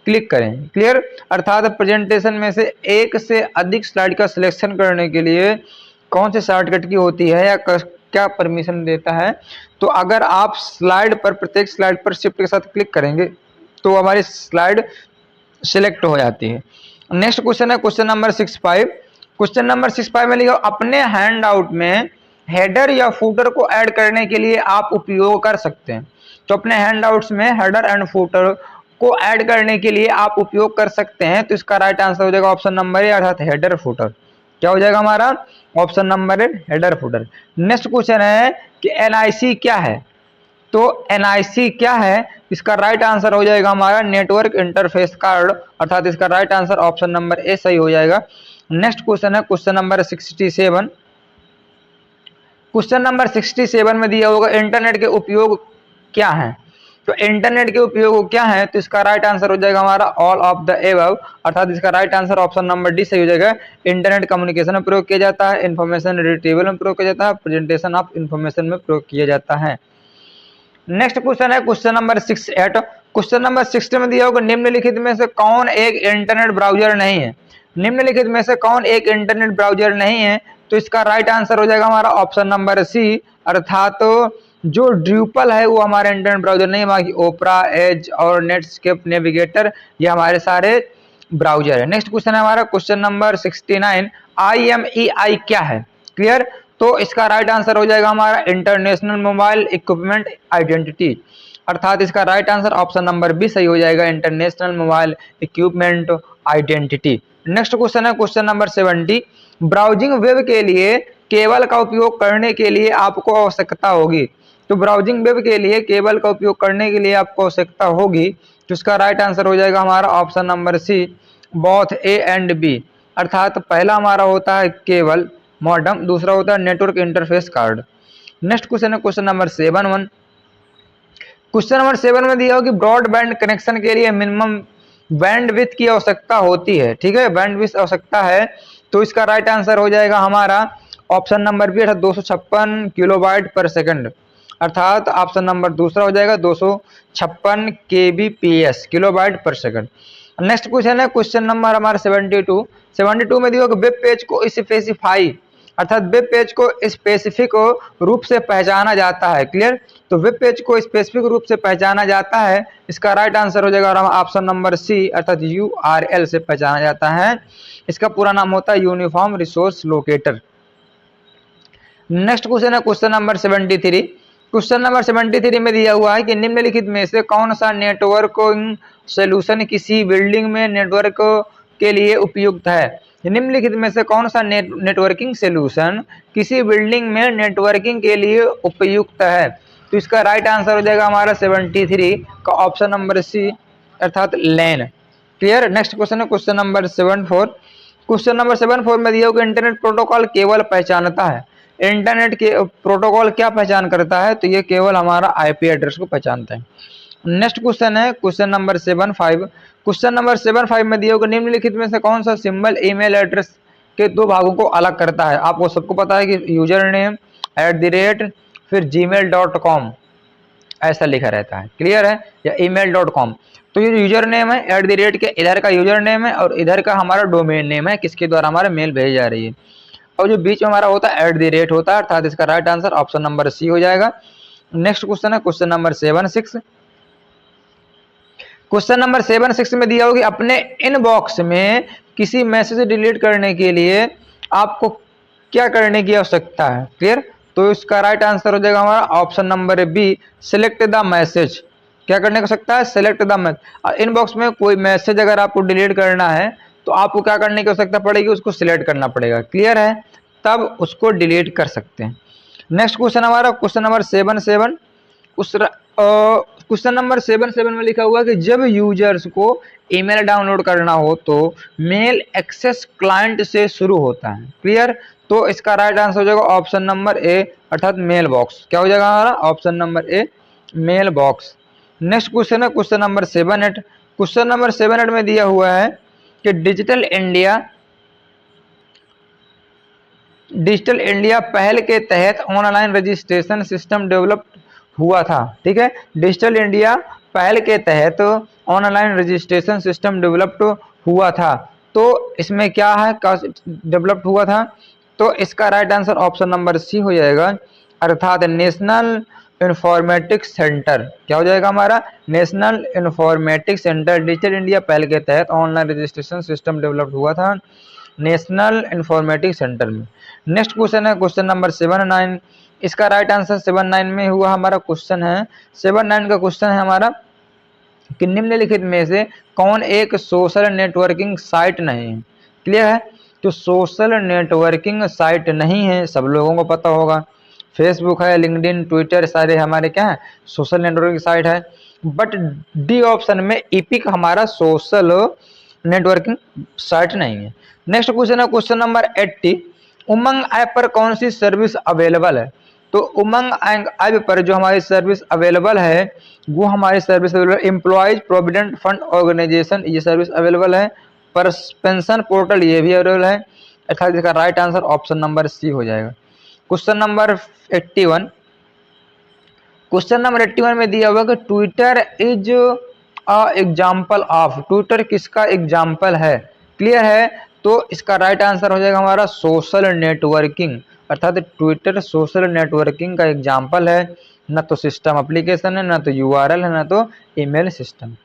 क्लिक करें। क्लियर। अर्थात प्रेजेंटेशन में से एक से अधिक स्लाइड का सिलेक्शन करने के लिए कौन से शॉर्टकट की होती है या क्या परमिशन देता है। तो अगर आप स्लाइड पर प्रत्येक स्लाइड पर शिफ्ट के साथ क्लिक करेंगे तो हमारी स्लाइड सिलेक्ट हो जाती है। नेक्स्ट क्वेश्चन है क्वेश्चन नंबर 65। क्वेश्चन नंबर 65 में लिखा अपने हैंड आउट में हेडर या फूटर को ऐड करने के लिए आप उपयोग कर सकते हैं। तो अपने हैंड आउट्स में हेडर एंड फूटर को ऐड करने के लिए आप उपयोग कर सकते हैं। तो इसका राइट आंसर हो जाएगा ऑप्शन नंबर ए, अर्थात हेडर फूटर। क्या हो जाएगा हमारा? ऑप्शन नंबर ए, हेडर फूटर। नेक्स्ट क्वेश्चन है कि एनआईसी क्या है। तो एनआईसी क्या है? इसका राइट आंसर हो जाएगा हमारा नेटवर्क इंटरफेस कार्ड, अर्थात इसका राइट आंसर ऑप्शन नंबर ए सही हो जाएगा। नेक्स्ट क्वेश्चन है क्वेश्चन नंबर 67। क्वेश्चन नंबर 67 में दिया होगा इंटरनेट के उपयोग क्या है। तो इंटरनेट के उपयोग क्या है? तो इसका राइट आंसर हो जाएगा हमारा ऑल ऑफ द एबव, अर्थात इसका right answer option number D सही हो जाएगा। इंटरनेट कम्युनिकेशन में प्रयोग किया जाता है, इंफॉर्मेशन रिट्रीवल में प्रयोग किया जाता है, प्रेजेंटेशन ऑफ इंफॉर्मेशन में प्रयोग किया जाता है। नेक्स्ट क्वेश्चन है क्वेश्चन नंबर 68। क्वेश्चन नंबर 60 में दिया होगा निम्नलिखित में से कौन एक इंटरनेट ब्राउजर नहीं है। निम्नलिखित में से कौन एक इंटरनेट ब्राउजर नहीं है। तो इसका राइट आंसर हो जाएगा हमारा ऑप्शन नंबर सी, अर्थात जो ड्रूपल है वो हमारा इंटरनेट ब्राउजर नहीं है, बाकी ओपरा, एज और नेटस्केप नेविगेटर ये हमारे सारे ब्राउजर है। नेक्स्ट क्वेश्चन है हमारा क्वेश्चन नंबर 69। IMEI क्या है। क्लियर। तो इसका राइट आंसर हो जाएगा हमारा इंटरनेशनल मोबाइल इक्विपमेंट आइडेंटिटी, अर्थात इसका right answer option number B सही हो जाएगा, international mobile equipment identity. Next question है क्वेश्चन नंबर 70। ब्राउजिंग वेब के लिए केबल का उपयोग करने के लिए आपको आवश्यकता होगी। तो ब्राउजिंग वेब के लिए केबल का उपयोग करने के लिए आपको आवश्यकता होगी। तो इसका राइट आंसर हो जाएगा हमारा option number C, both A and B, अर्थात पहला हमारा होता है केबल मॉडम, दूसरा होता है network interface card. Next question है क्वेश्चन नंबर 71। क्वेश्चन नंबर 7 में दिया हो कि ब्रॉडबैंड कनेक्शन के लिए मिनिमम बैंडविड्थ की आवश्यकता होती है। ठीक है, बैंडविड्थ आवश्यकता है। तो इसका राइट आंसर हो जाएगा हमारा ऑप्शन नंबर बी, अर्थात 256 किलोबाइट पर सेकंड, अर्थात ऑप्शन नंबर दूसरा हो जाएगा 256 kbps किलोबाइट पर सेकंड। नेक्स्ट क्वेश्चन है क्वेश्चन नंबर हमारा 72 में दिया हो कि वेब पेज को स्पेसिफाई, अर्थात वेब पेज को स्पेसिफिक रूप से पहचाना जाता है। क्लियर। तो वेब पेज को स्पेसिफिक रूप से पहचाना जाता है, इसका राइट आंसर हो जाएगा ऑप्शन नंबर सी, अर्थात URL से पहचाना जाता है। इसका पूरा नाम होता है uniform resource locator. Next question है क्वेश्चन नंबर 73। क्वेश्चन नंबर 73 में दिया हुआ है कि निम्नलिखित में से कौन सा नेटवर्किंग सॉल्यूशन किसी बिल्डिंग में नेटवर्क के लिए उपयुक्त है। निम्नलिखित में से कौन सा नेटवर्किंग सॉल्यूशन किसी बिल्डिंग में नेटवर्किंग के लिए उपयुक्त है। तो इसका राइट आंसर हो जाएगा हमारा 73 का ऑप्शन नंबर सी, अर्थात लैन। क्लियर। नेक्स्ट क्वेश्चन है क्वेश्चन नंबर 74। क्वेश्चन नंबर 74 में दिया होगा इंटरनेट प्रोटोकॉल केवल पहचानता है। इंटरनेट के प्रोटोकॉल क्या पहचान करता है। तो ये केवल हमारा IP एड्रेस को पहचानता है। नेक्स्ट क्वेश्चन है क्वेश्चन नंबर 75। क्वेश्चन नंबर 75 में दिया होगा निम्नलिखित में से कौन सा सिंबल ईमेल एड्रेस के दो भागों को अलग करता है। आपको सबको पता है कि यूजर नेम @ फिर gmail.com ऐसा लिखा रहता है। क्लियर है, या email.com। तो ये यूजर नेम है, एट द रेट के इधर का यूजर नेम है और इधर का हमारा डोमेन नेम है, किसके द्वारा हमारा मेल भेजी जा रही है। और जो बीच में हमारा होता है एट द रेट होता है, अर्थात इसका right answer option number C हो जाएगा। नेक्स्ट क्वेश्चन है क्वेश्चन नंबर 7-6। क्वेश्चन नंबर 7-6 में दिया होगा कि अपने इनबॉक्स में किसी मैसेज डिलीट करने के लिए आपको क्या करने की आवश्यकता है। क्लियर, तो इसका राइट आंसर हो जाएगा हमारा option number B, select the message. क्या करने की आवश्यकता है, सिलेक्ट द मैसेज। इनबॉक्स में कोई मैसेज अगर आपको डिलीट करना है तो आपको क्या करने की आवश्यकता पड़ेगी, उसको सिलेक्ट करना पड़ेगा। क्लियर है, तब उसको डिलीट कर सकते हैं। नेक्स्ट क्वेश्चन हमारा क्वेश्चन नंबर 7-7। क्वेश्चन नंबर 7-7 में लिखा हुआ है कि जब यूजर्स को ईमेल डाउनलोड करना हो तो मेल एक्सेस क्लाइंट से शुरू होता है। क्लियर, तो इसका राइट आंसर हो जाएगा ऑप्शन नंबर ए, अर्थात मेल बॉक्स। क्या हो जाएगा हमारा option number A, mail box. Next question है क्वेश्चन नंबर 7-8। क्वेश्चन नंबर 7-8 में दिया हुआ है कि डिजिटल इंडिया पहल के तहत ऑनलाइन रजिस्ट्रेशन सिस्टम डेवलप हुआ था। ठीक है, डिजिटल इंडिया पहल के तहत ऑनलाइन रजिस्ट्रेशन सिस्टम डेवलप्ड हुआ था। तो इसमें क्या है, डेवलप्ड हुआ था, तो इसका right answer option number C हो जाएगा, अर्थात नेशनल इंफॉर्मेटिक्स सेंटर। क्या हो जाएगा हमारा, national informatics centre digital India पहल के तहत ऑनलाइन रजिस्ट्रेशन सिस्टम डेवलप्ड हुआ था नेशनल इंफॉर्मेटिक्स सेंटर में। नेक्स्ट क्वेश्चन है क्वेश्चन नंबर 7-9। इसका राइट आंसर 7-9 में हुआ हमारा क्वेश्चन है। 7-9 का क्वेश्चन है हमारा कि निम्नलिखित में से कौन एक सोशल नेटवर्किंग साइट नहीं है। क्लियर है, तो सोशल नेटवर्किंग साइट नहीं है, सब लोगों को पता होगा, फेसबुक है, लिंक्डइन, ट्विटर, सारे हमारे क्या है, सोशल नेटवर्किंग साइट है। बट डी ऑप्शन में इपिक हमारा सोशल नेटवर्किंग साइट नहीं है। नेक्स्ट क्वेश्चन है क्वेश्चन नंबर 80। उमंग ऐप पर कौन सी सर्विस अवेलेबल है। तो उमंग ऐप पर जो हमारी सर्विस अवेलेबल है वो हमारी service available employees provident fund organisation, ये सर्विस अवेलेबल है। पर पेंशन पोर्टल ये भी अवेलेबल है, अर्थात इसका right answer option number C हो जाएगा। Question number 81। क्वेश्चन नंबर 81 में दिया हुआ कि Twitter is example of, Twitter किसका एग्जाम्पल है। क्लियर है, तो इसका राइट आंसर हो जाएगा हमारा सोशल नेटवर्किंग, अर्थात ट्विटर सोशल नेटवर्किंग का एग्जाम्पल है, ना तो सिस्टम एप्लीकेशन है, ना तो यूआरएल है, ना तो ईमेल सिस्टम।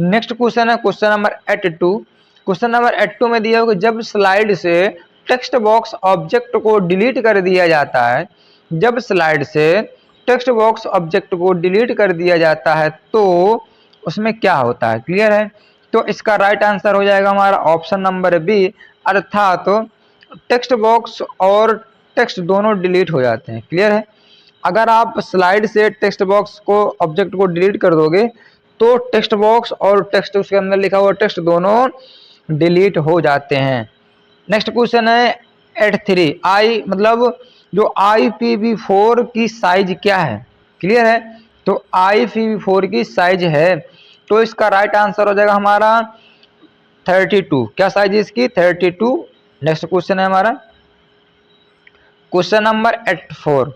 नेक्स्ट क्वेश्चन है क्वेश्चन नंबर 82। क्वेश्चन नंबर 82 में दिया होगा जब स्लाइड से टेक्स्ट बॉक्स ऑब्जेक्ट को डिलीट कर दिया जाता है, जब स्लाइड से टेक्स्ट बॉक्स ऑब्जेक्ट को डिलीट कर दिया जाता है तो उसमें क्या होता है। क्लियर है, तो इसका राइट आंसर हो जाएगा हमारा ऑप्शन नंबर बी, अर्थात टेक्स्ट बॉक्स और टेक्स्ट दोनों डिलीट हो जाते हैं। क्लियर है, अगर आप स्लाइड से टेक्स्ट बॉक्स को ऑब्जेक्ट को डिलीट कर दोगे तो टेक्स्ट बॉक्स और टेक्स्ट उसके अंदर लिखा हुआ टेक्स्ट दोनों डिलीट हो जाते हैं। नेक्स्ट क्वेश्चन है 83। आई मतलब जो IPv4 की साइज क्या है। क्लियर है, तो IPv4 की साइज है, तो इसका राइट आंसर हो जाएगा हमारा 32। क्या साइज है इसकी, 32। नेक्स्ट क्वेश्चन है हमारा क्वेश्चन नंबर 84।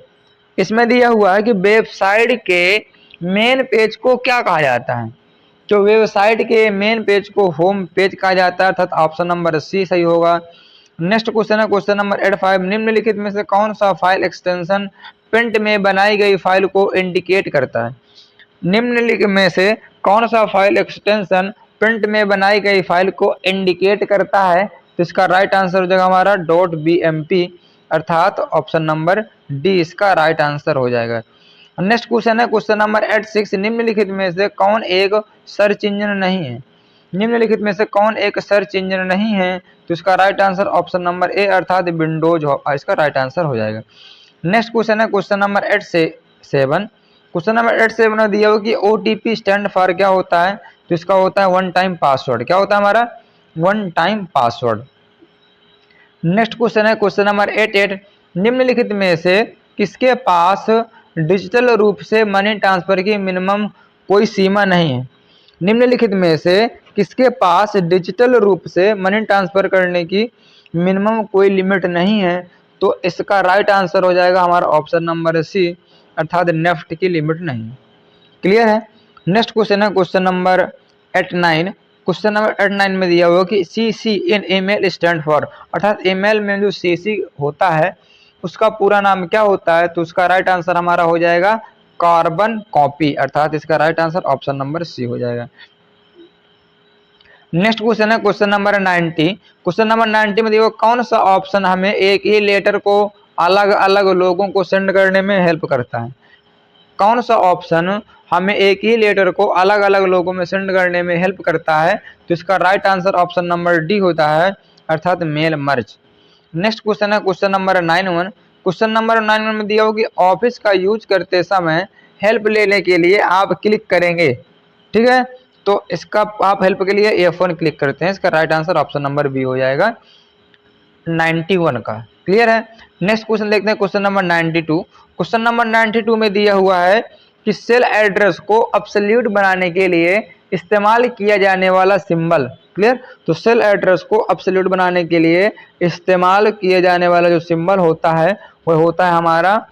इसमें दिया हुआ है कि वेबसाइट के मेन पेज को क्या कहा जाता है। तो वेबसाइट के मेन पेज को होम पेज कहा जाता है, अर्थात ऑप्शन नंबर सी सही होगा। नेक्स्ट क्वेश्चन है क्वेश्चन नंबर 85। निम्नलिखित में से कौन सा फाइल एक्सटेंशन प्रिंट में बनाई गई फाइल को इंडिकेट करता है। निम्नलिखित में से कौन सा फाइल एक्सटेंशन प्रिंट में बनाई गई फाइल को इंडिकेट करता है, तो इसका राइट आंसर हो जाएगा हमारा .bmp, अर्थात ऑप्शन नंबर डी इसका राइट आंसर हो जाएगा। नेक्स्ट क्वेश्चन है क्वेश्चन नंबर 86। निम्नलिखित में से कौन एक सर्च इंजन नहीं है। निम्नलिखित में से कौन एक सर्च इंजन नहीं है, तो इसका राइट आंसर ऑप्शन नंबर ए, अर्थात विंडोज इसका राइट आंसर हो जाएगा। नेक्स्ट क्वेश्चन है क्वेश्चन नंबर 87। क्वेश्चन नंबर 87 में दिया हो कि OTP स्टैंड फॉर क्या होता है, तो इसका होता है वन टाइम पासवर्ड। क्या होता है हमारा, one time password. Next question है क्वेश्चन नंबर 88। निम्नलिखित में से किसके पास डिजिटल रूप से मनी ट्रांसफर की मिनिमम कोई सीमा नहीं है। निम्नलिखित में से किसके पास डिजिटल रूप से मनी ट्रांसफर करने की मिनिमम कोई लिमिट नहीं है, तो इसका राइट आंसर हो जाएगा हमारा ऑप्शन नंबर सी, अर्थात नेफ्ट की लिमिट नहीं। क्लियर है। नेक्स्ट क्वेश्चन है क्वेश्चन नंबर 89, क्वेश्चन नंबर 89 में दिया हुआ कि CC in email stand for, अर्थात ईमेल में जो CC होता है उसका पूरा नाम क्या होता है? तो उसका राइट आंसर हमारा हो जाएगा कार्बन कॉपी, अर्थात इसका right answer option number C हो जाएगा। नेक्स्ट क्वेश्चन है क्वेश्चन नंबर 90। क्वेश्चन नंबर 90 में देखो कौन सा ऑप्शन हमें एक ही लेटर को अलग अलग लोगों को सेंड करने में हेल्प करता है? कौन सा ऑप्शन हमें एक ही लेटर को अलग अलग लोगों में सेंड करने में हेल्प करता है? तो इसका right answer option number D होता है, अर्थात मेल मर्ज। नेक्स्ट क्वेश्चन है क्वेश्चन नंबर 91। क्वेश्चन नंबर 91 में दिया हो कि ऑफिस का यूज करते समय हेल्प लेने के लिए आप क्लिक करेंगे, ठीक है? तो इसका आप हेल्प के लिए F1 क्लिक करते हैं, इसका right answer option number B हो जाएगा 91 का। क्लियर है? नेक्स्ट क्वेश्चन देखते हैं क्वेश्चन नंबर 92। क्वेश्चन नंबर 92 में दिया हुआ है कि सेल एड्रेस को अब्सोल्यूट बनाने के लिए इस्तेमाल किया जाने वाला सिंबल। क्लियर? तो सेल एड्रेस को अब्सोल्यूट बनाने के लिए इस्तेमाल किया जाने वाला जो सिंबल होता है वह होता है हमारा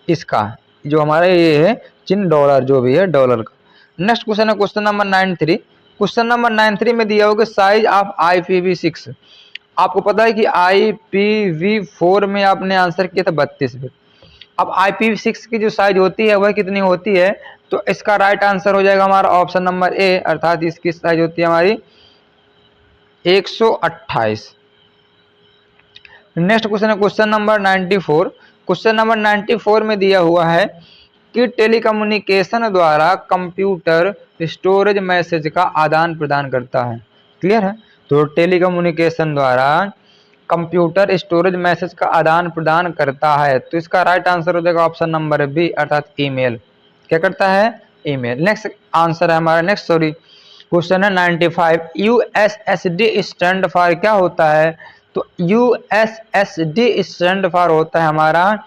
इसका, जो हमारा ये है चिन्ह डॉलर, जो भी है डॉलर का। नेक्स्ट क्वेश्चन है क्वेश्चन नंबर 93। क्वेश्चन नंबर 93 में दिया होगा साइज ऑफ IPv6। आपको पता है कि IPv4 में आपने आंसर किया था 32 बिट। अब IPv6 की जो साइज होती है वह कितनी होती है? तो इसका राइट आंसर हो जाएगा हमारा ऑप्शन नंबर ए, अर्थात इसकी साइज होती है हमारी 128। नेक्स्ट क्वेश्चन है क्वेश्चन नंबर 94। क्वेश्चन नंबर 94 में दिया हुआ है कि टेलीकम्युनिकेशन द्वारा कंप्यूटर स्टोरेज मैसेज का आदान प्रदान करता है। क्लियर है? तो टेलीकम्युनिकेशन द्वारा कंप्यूटर स्टोरेज मैसेज का आदान प्रदान करता है, तो इसका राइट आंसर हो जाएगा ऑप्शन नंबर बी, अर्थात ईमेल। क्या करता है? ईमेल। नेक्स्ट आंसर है हमारा क्वेश्चन है 95। USSD स्टैंड फॉर क्या होता है? तो USSD स्टैंड फॉर होता है हमारा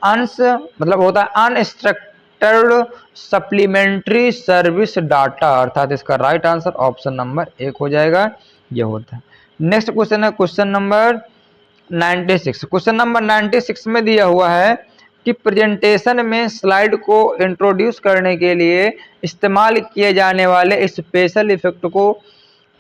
मतलब होता है अनस्ट्रक्चर्ड सप्लीमेंट्री सर्विस डाटा, अर्थात इसका राइट आंसर ऑप्शन नंबर 1 हो जाएगा, ये होता है। नेक्स्ट क्वेश्चन है क्वेश्चन नंबर 96। क्वेश्चन नंबर 96 में दिया हुआ है कि प्रेजेंटेशन में स्लाइड को इंट्रोड्यूस करने के लिए इस्तेमाल किए जाने वाले स्पेशल इफेक्ट को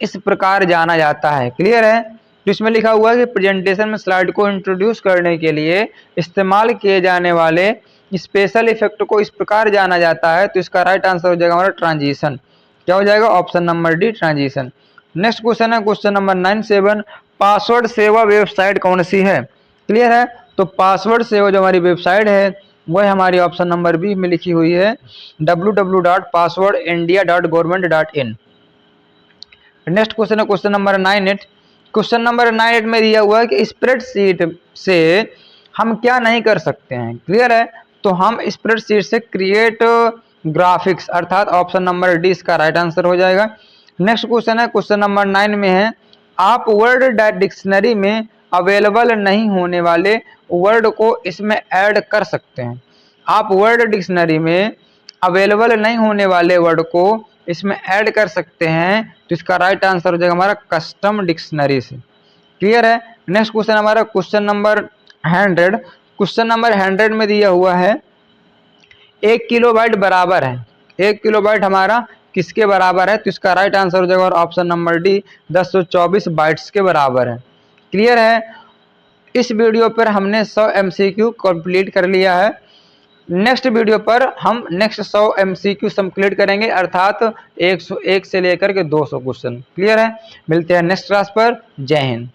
इस प्रकार जाना जाता है। क्लियर है? तो इसमें लिखा हुआ है कि प्रेजेंटेशन में स्लाइड को इंट्रोड्यूस करने के लिए इस्तेमाल किए जाने वाले स्पेशल इफेक्ट को इस प्रकार जाना जाता है, तो इसका राइट आंसर हो जाएगा हमारा ट्रांजिशन। क्या हो जाएगा? Option number D, transition. Next question है क्वेश्चन नंबर 97। पासवर्ड सेवा वेबसाइट कौन सी है? क्लियर है? तो पासवर्ड सेवा जो हमारी वेबसाइट है वह हमारी ऑप्शन नंबर बी में लिखी हुई है www.passwordindia.government.in। नेक्स्ट क्वेश्चन है क्वेश्चन नंबर 98। क्वेश्चन नंबर 98 में दिया हुआ है कि स्प्रेडशीट से हम क्या नहीं कर सकते हैं? क्लियर है? तो हम स्प्रेडशीट से क्रिएट ग्राफिक्स, अर्थात ऑप्शन नंबर डी इसका राइट आंसर हो जाएगा। नेक्स्ट क्वेश्चन है क्वेश्चन नंबर 9 में है आप वर्ड डिक्शनरी में अवेलेबल नहीं होने वाले वर्ड को इसमें ऐड कर सकते हैं। आप वर्ड डिक्शनरी में अवेलेबल नहीं होने वाले वर्ड को इसमें ऐड कर सकते हैं, तो इसका राइट आंसर हो जाएगा हमारा कस्टम डिक्शनरी से। क्लियर है? नेक्स्ट क्वेश्चन हमारा क्वेश्चन नंबर 100। क्वेश्चन नंबर 100 में दिया हुआ है 1 किलोबाइट बराबर है, 1 किलोबाइट हमारा किसके बराबर है? तो इसका राइट आंसर हो जाएगा और ऑप्शन नंबर डी 1024 बाइट्स के बराबर है। क्लियर है? इस वीडियो पर हमने 100 MCQ कंप्लीट कर लिया है। नेक्स्ट वीडियो पर हम नेक्स्ट 100 MCQ कंप्लीट करेंगे, अर्थात 101 से लेकर के 200 क्वेश्चन। क्लियर है? मिलते हैं नेक्स्ट क्लास पर। जय हिंद।